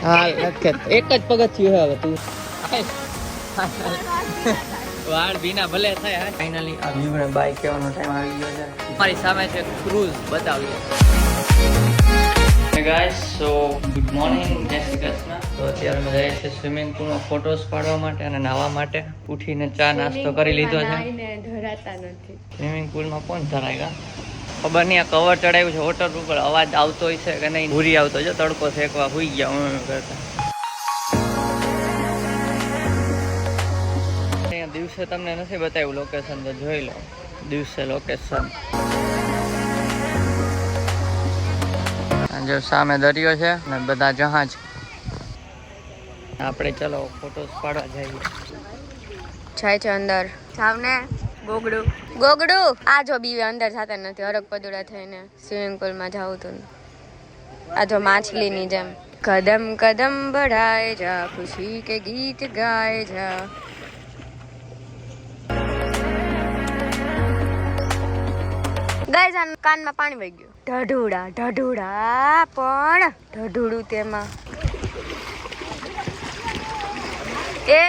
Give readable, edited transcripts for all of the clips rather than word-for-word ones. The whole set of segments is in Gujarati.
હા લખે એક જ પગથિયું હવે તું વાળ ભીના ભલે થાય. ફાઇનલી આ વ્યૂ ને બાય કહેવાનો ટાઈમ આવી ગયો છે. મારી સામે છે ક્રૂઝ, બતાવીએ ગાઈસ. સો ગુડ મોર્નિંગ, જય શ્રી કૃષ્ણ. તો અત્યારે અમે જઈએ છીએ સ્વિમિંગ પુલમાં ફોટોસ પાડવા માટે અને નાહવા માટે. ઉઠીને ચા નાસ્તો કરી લીધો છે. સ્વિમિંગ પુલમાં કોણ ધરાય ખબર નહીં. આ કવર ચડાવ્યું છે વોટર પ્રૂફ, અવાજ આવતો હોય છે કે નહીં ભૂરી આવતો છે. તડકો શેકવા હોઈ ગયા હું કરતા. અહીંયા દિવસે તમને નથી બતાવ્યું લોકેશન, તો જોઈ લો દિવસે લોકેશન. જો સામે દરિયો છે ને બધા જહાજ. આપણે ચલો ફોટોસ પાડવા જઈએ. જાય છે અંદર સામને ગોગડું ગોગડું. આ જો બીવે અંદર જાતા નથી. હરક પદુડા થઈને સ્વિમિંગ પુલમાં જાવું તું. આ જો માછલીની જેમ કદમ કદમ બઢાય જા, ખુશી કે ગીત ગાય જા. ગાઈસ આ કાનમાં પાણી વહી ગયું. ઢઢુડા ઢઢુડા પણ ઢઢુડું તેમાં. એ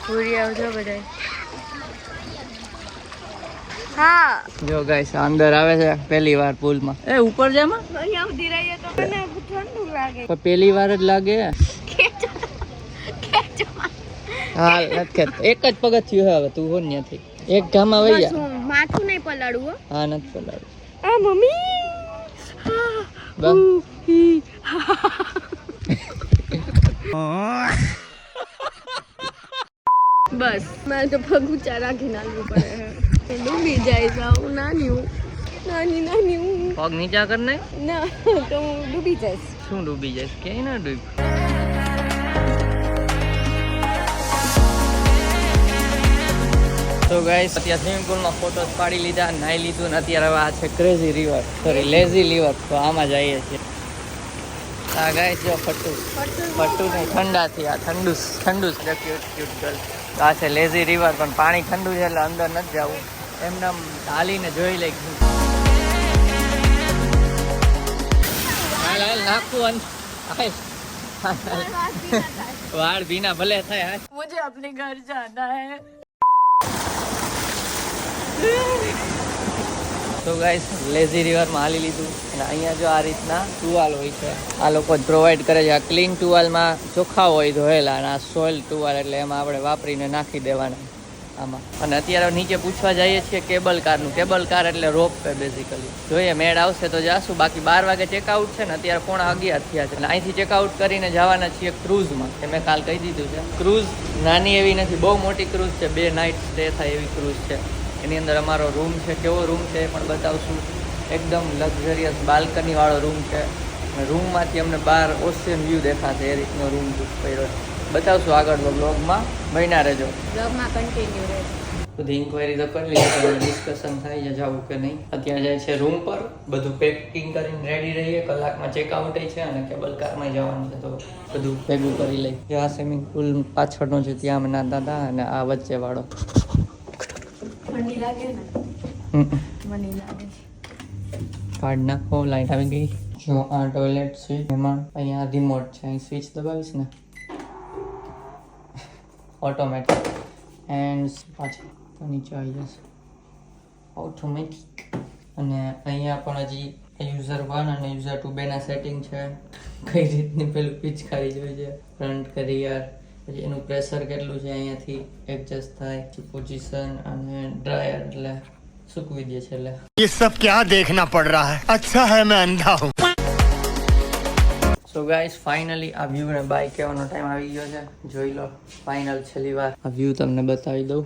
ભૂરી આવજો બધા. હા જો ગાઈસ અંદર આવે છે પહેલી વાર પુલમાં. એ ઉપર જામાં અહીંયા ઉધી રહીએ તો મને ઠંડુ લાગે. પણ પહેલી વાર જ લાગે. હા લખે એક જ પગથિયું હવે તું હો ત્યાંથી એક ગામમાં વહી જા. માથું નહીં પલાડવું. હા નથી પલાડવું. આ મમ્મી બસ મેં તો પગ ઊંચા રાખીને હાલવું પડે. ડૂબી જાય જાઉં. નાની હું પગ નીચા કર ને. ના તો હું ડૂબી જઈશ. શું ડૂબી જઈશ? ક્યાંય ના ડૂબ. તો ગાઈસ અત્યારે સ્વિમિંગ પુલમાં ફોટોસ પાડી લીધા, નાહી લીધું ને અત્યારે હવે આ છે crazy river, sorry lazy river. તો આમાં જઈએ છીએ. આ ગાઈસ જો ફટ્ટુ નહીં, ઠંડાથી આ ઠંડુ છે ક્યુટ ગર્લ. તો આ છે લેઝી રિવર, પણ પાણી ઠંડુ છે એટલે અંદર નથી જવું. એમને હાલીને જોઈ લઈ. નાખવું વાળ ભીના ભલે થાય. મુझे अपने घर जाना है. તો ગાઈસ લેઝી રિવરમાં હાલી લીધું અને અહીંયા જો આ રીતના ટુવાલ હોય છે, આ લોકો જ પ્રોવાઈડ કરે છે. આ ક્લીન ટુવાલમાં ચોખ્ખા હોય ધોયેલા, અને આ સોઇલ ટુવાલ એટલે એમાં આપણે વાપરીને નાખી દેવાના આમાં. અને અત્યારે નીચે પૂછવા જઈએ છીએ કેબલ કારનું. કેબલ કાર એટલે રોપ વે બેઝિકલી. જોઈએ મેળ આવશે તો જાશું, બાકી 12 વાગે ચેકઆઉટ છે ને અત્યારે 11:15 થયા છે. અહીંથી ચેકઆઉટ કરીને જવાના છીએ ક્રૂઝમાં, કે મેં કાલ કહી દીધું છે. ક્રૂઝ નાની એવી નથી, બહુ મોટી ક્રૂઝ છે. 2 નાઇટ સ્ટે થાય એવી ક્રૂઝ છે. એની અંદર અમારો રૂમ છે. કેવો રૂમ છે એ પણ બતાવશું. એકદમ લક્ઝરિયસ બાલ્કની વાળો રૂમ છે. રૂમમાંથી અમને બહાર ઓશિયન વ્યૂ દેખાશે એ રીતનો રૂમ બુક કર્યો. બતાવશું આગળ બ્લોગમાં, બન્યા રહેજો. બ્લોગમાં કન્ટિન્યુ રહે. બધી ઇન્ક્વાયરી તો કરી લીધી, ડિસ્કશન થાય છે જવું કે નહીં. અત્યારે જાય છે રૂમ પર, બધું પેકિંગ કરીને રેડી રહીએ. કલાકમાં ચેકઆઉટ છે અને કેબલ કારમાં જવાનું છે, તો બધું ભેગું કરી લઈ. આ સ્વિમિંગ પુલ પાછળનો છે ત્યાં અમે નાતા હતા, અને આ વચ્ચે વાળો. કાર્ડ નાખો, લાઈટ આવી ગઈ. જો આ ટોયલેટ છે, એમાં અહીંયા રિમોટ છે. અહીં સ્વિચ દબાવીશ ને ઓટોમેટિક, એન્ડ પાછળ તો નીચે આવી જશે ઓટોમેટિક. અને અહીંયા પણ હજી યુઝર 1 અને યુઝર 2 બેના સેટિંગ છે. કઈ રીતની પેલું પિચકારી જોઈ છે, ફ્રન્ટ કે રિયર, પછી એનું પ્રેશર કેટલું છે અહીંયાથી એડજસ્ટ થાય. પોઝિશન અને ડ્રાયર એટલે સૂકવી દે છે. એટલે ये सब क्या देखना पड़ रहा है? अच्छा है मैं अंधा हूँ. સો ગાઈસ ફાઇનલી આ વ્યૂ ને બાય કહેવાનો ટાઈમ આવી ગયો છે. જોઈ લો ફાઇનલ છેલ્લી વાર આ વ્યૂ તમને બતાવી દઉં.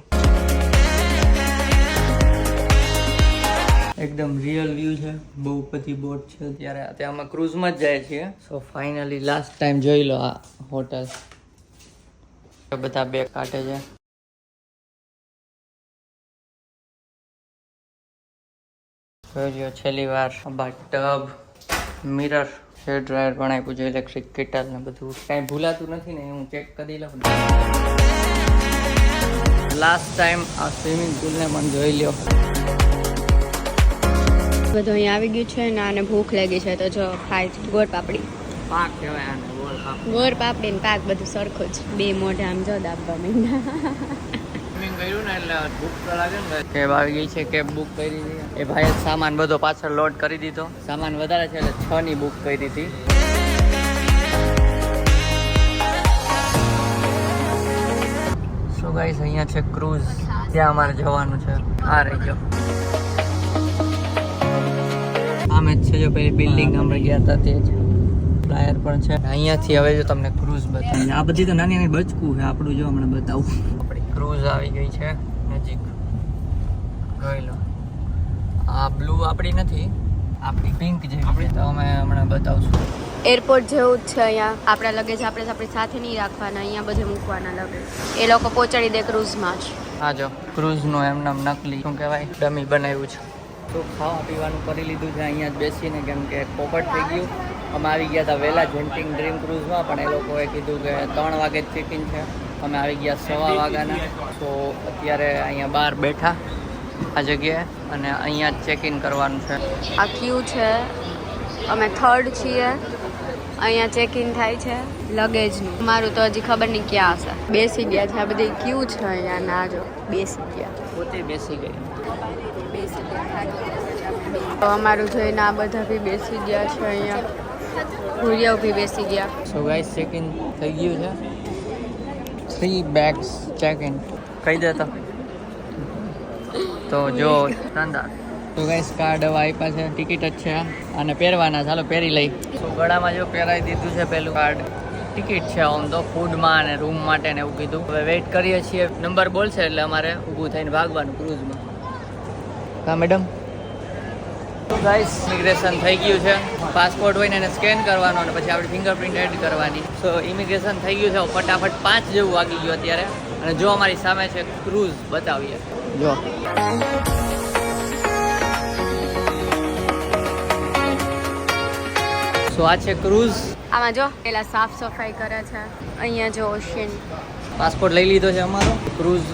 એકદમ રિયલ વ્યૂ છે. બહુ બધી બોટ છે. અત્યારે અમે ક્રૂઝમાં જ જાય છીએ. સો ફાઇનલી લાસ્ટ ટાઈમ જોઈ લો આ હોટલ. બધા બેગ કાઢે છે. જોઈ છેલ્લી વાર. ટબ, મિરર, હેર ડ્રાયર પણ આપ્યું છે, ઇલેક્ટ્રિક કેટલ ને બધું. કાંઈ ભૂલાતું નથી ને, હું ચેક કરી લઉં. લાસ્ટ ટાઈમ આ સ્વિમિંગ પુલને મને જોઈ લ્યો. બધું અહીંયા આવી ગયું છે ને આને ભૂખ લાગી છે તો જો ખાય છે ગોળ પાપડી. પાક કહેવાય આને, ગોળ ગોર પાપડી ને પાક બધું સરખું જ. બે મોઢા આમ જો દાબવા માંડ્યા. સ્વિમિંગ કર્યું ને એટલે ભૂખ તો લાગે ને. કેબ આવી ગઈ છે, કેબ બુક કરી હતી. એ ભાઈએ સામાન બધો પાછળ લોડ કરી દીધો. સામાન વધારે છે એટલે 6 ની બુક કરી હતી. સો ગાઈસ અહીંયા છે ક્રૂઝ, ત્યાં અમારે જવાનું છે. આ રહી ગયો આમે જ છે જો પેલી બિલ્ડિંગ અમે ગયા હતા તે જ. ફ્લાયર પણ છે અહીંયાથી. હવે જો તમને ક્રૂઝ બતાવી. આ બધી તો નાની નાની બચકું છે. આપણું જો હમણાં બતાવું. આપણી ક્રૂઝ આવી ગઈ છે નજીક. જોઈ લો. આ બ્લુ આપણી નથી, આપણી પિંક જેવી છે. તો અમે હમણાં બતાવશું. એરપોર્ટ જેવું જ છે અહીંયા. આપણા લગેજ આપણે આપણી સાથે નહીં રાખવાના, અહીંયા બધે મૂકવાના લગેજ. એ લોકો પહોંચાડી દે ક્રૂઝમાં જ. હા જો ક્રૂઝનું એમનામ નકલી શું કહેવાય ડમી બનાવ્યું છે. તો ખાવા પીવાનું કરી લીધું છે અહીંયા જ બેસીને, કેમ કે પોપટ થઈ ગયું. અમે આવી ગયા હતા વહેલા જેન્ટિંગ ડ્રીમ ક્રૂઝમાં, પણ એ લોકોએ કીધું કે 3 વાગે જ ચેકિંગ છે. અમે આવી ગયા 1:15 વાગ્યાના. તો અત્યારે અહીંયા બહાર બેઠા આ જગ્યાએ, અને અહીંયા જ ચેકિંગ કરવાનું છે. આ ક્યુ છે, અમે 3rd છીએ. અહીંયા ચેકિંગ થાય છે લગેજનું. મારું તો હજી ખબર નહીં ક્યાં હશે. બેસી ગયા છે, આ બધી ક્યુ છે અહીંયા. ના જો બેસી ગયા, પોતે બેસી ગઈ. બેસી ગયા. તો અમારું જોઈને આ બધા બી બેસી ગયા છે અહીંયા. ભૂરિયાઓ બી બેસી ગયા. સો ગાઈસ ચેકિંગ થઈ ગયું છે. 3 બેગ્સ ચેકિંગ કહી દેતો તો જો ધંધા. તો ગાઈસ કાર્ડ હવે આપ્યા છે, ટિકિટ જ છે આ. અને પહેરવાના, ચાલો પહેરી લઈ. તો ગળામાં જો પહેરાવી દીધું છે પેલું કાર્ડ. ટિકિટ છે આમ તો ફૂડમાં અને રૂમ માટે ને એવું કીધું. હવે વેઇટ કરીએ છીએ, નંબર બોલશે એટલે અમારે ઊભું થઈને ભાગવાનું ક્રૂઝમાં. હા મેડમ. તો ગાઈસ ઇમિગ્રેશન થઈ ગયું છે. પાસપોર્ટ હોય ને એને સ્કેન કરવાનો અને પછી આપણી ફિંગરપ્રિન્ટ એડ કરવાની. સો ઇમિગ્રેશન થઈ ગયું છે. ફટાફટ 5 જેવું વાગી ગયું અત્યારે. અને જો અમારી સામે છે ક્રૂઝ, બતાવીએ જો. સો આ છે ક્રૂઝ. આમાં જો પેલા સાફ સફાઈ કરે છે. અહીંયા જો ઓશિયન. પાસપોર્ટ લઈ લીધો છે અમારો. ક્રૂઝ